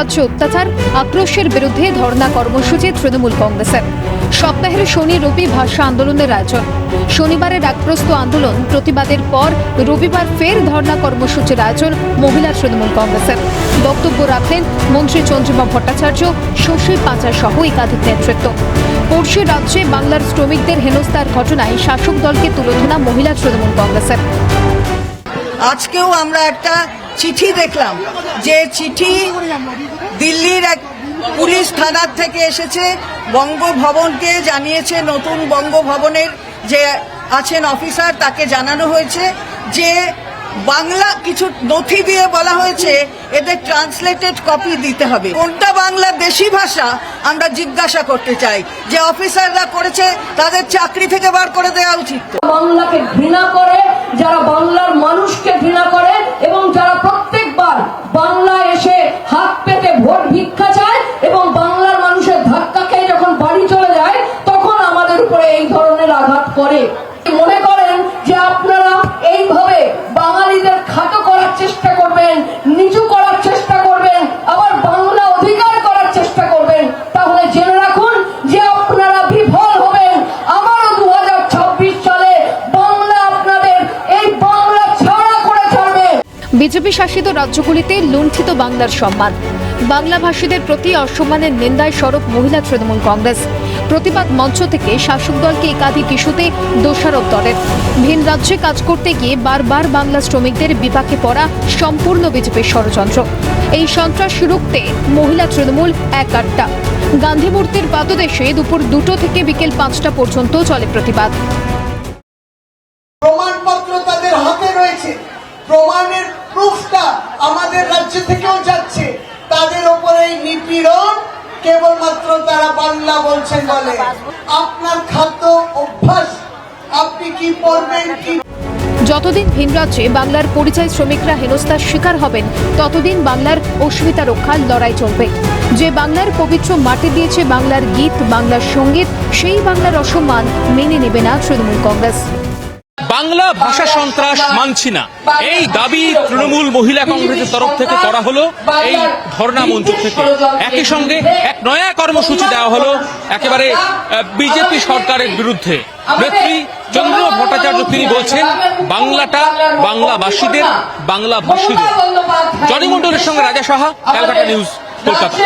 রাজ্যে অত্যাচার আক্রোশের বিরুদ্ধে ধর্ণা কর্মসূচি তৃণমূল কংগ্রেসের। সপ্তাহের শনি রবি ভাষা আন্দোলনের আয়োজন। শনিবারের ডাকপ্রস্ত আন্দোলন প্রতিবাদের পর রবিবার ফের ধর্ণা কর্মসূচির আয়োজন মহিলা তৃণমূল কংগ্রেসের। বক্তব্য রাখলেন মন্ত্রী চন্দ্রিমা ভট্টাচার্য, শশী পাঁচার সহ একাধিক নেতৃত্ব। পড়শি রাজ্যে বাংলার শ্রমিকদের হেনস্থার ঘটনায় শাসক দলকে তুলে ধরা মহিলা তৃণমূল কংগ্রেসের। আজকেও আমরা একটা চিঠি দেখলাম, যে চিঠি দিল্লির এক পুলিশ থানার থেকে এসেছে, বঙ্গভবনকে জানিয়েছে। নতুন বঙ্গভবনের যে আছেন অফিসার, তাকে জানানো হয়েছে যে বাংলা কিছু নথি দিয়ে বলা হয়েছে এদের ট্রান্সলেটেড কপি দিতে হবে। কোনটা বাংলা দেশি ভাষা আমরা জিজ্ঞাসা করতে চাই। যে অফিসাররা করেছে তাদের চাকরি থেকে বার করে দেওয়া উচিত। বাংলাকে ঘৃণা করে, যারা বাংলার মানুষকে ঘৃণা করে এবং যারা প্রত্যেকবার বাংলা এসে হাত পেতে ভোট ভিক্ষা চায় এবং বাংলার মানুষের ধাক্কা খেয়ে যখন বাড়ি চলে যায় তখন আমাদের উপরে এই ধরনের আঘাত করে। মনে করেন যে আপনারা এইভাবে বাঙালিদের খাটো করার চেষ্টা করবেন, নিচু করার চেষ্টা করবেন, আবার বাংলা অধিকার করার চেষ্টা করবেন, তাহলে জেনে রাখুন যে আপনারা বিফল হবেন। আবারও 2026 সালে বাংলা আপনাদের এই বাংলা ছাড়া করে ছাড়বে। বিজেপি শাসিত রাজ্যগুলিতে লুণ্ঠিত বাংলার সম্মান। বাংলাভাষীদের প্রতি অসম্মানের নিন্দায় সরব মহিলা তৃণমূল কংগ্রেস। প্রতিবাদ মঞ্চ থেকে শাসক দলকে একাধিক ইস্যুতে দোষারোপ দলের। ভিন রাজ্যে কাজ করতে গিয়ে বারবার বাংলা শ্রমিকদের বিপাকে পড়া সম্পূর্ণ বিজেপির ষড়যন্ত্র। এই সন্ত্রাস রুখতে মহিলা তৃণমূল এক আড্ডা। গান্ধী মূর্তির পাদদেশে দুপুর 2টো থেকে বিকেল 5টা পর্যন্ত চলে প্রতিবাদ। প্রমাণপত্র তাদের হাতে রয়েছে, প্রমাণের প্রুফটা আমাদের রাজ্য থেকেও যাচ্ছে। তাদের উপরে নিপীড়ন কেবলমাত্র তারা বাংলা বলছেন বলে। আপনার খাদ্য অভ্যাস, আপনি কি পড়বেন কি। যতদিন ভিন রাজ্যে বাংলার পরিযায়ী শ্রমিকরা হেনস্থার শিকার হবেন ততদিন বাংলার অস্মিতা রক্ষার লড়াই চলবে। যে বাংলার পবিত্র মাটি দিয়েছে বাংলার গীত, বাংলার সঙ্গীত, সেই বাংলার অসম্মান মেনে নেবে না তৃণমূল কংগ্রেস। বাংলা ভাষা সন্ত্রাস মানছি না, এই দাবি তৃণমূল মহিলা কংগ্রেসের তরফ থেকে করা হলো এই ধর্ণা মঞ্চ থেকে। একই সঙ্গে এক নয়া কর্মসূচি দেওয়া হলো একেবারে বিজেপি সরকারের বিরুদ্ধে। নেত্রী চন্দ্রিমা ভট্টাচার্য তিনি বলছেন বাংলাটা বাংলাভাষীদের, বাংলা ভাষীদের। জনি মণ্ডলের সঙ্গে রাজা সাহা, ক্যালকাটা নিউজ, কলকাতা।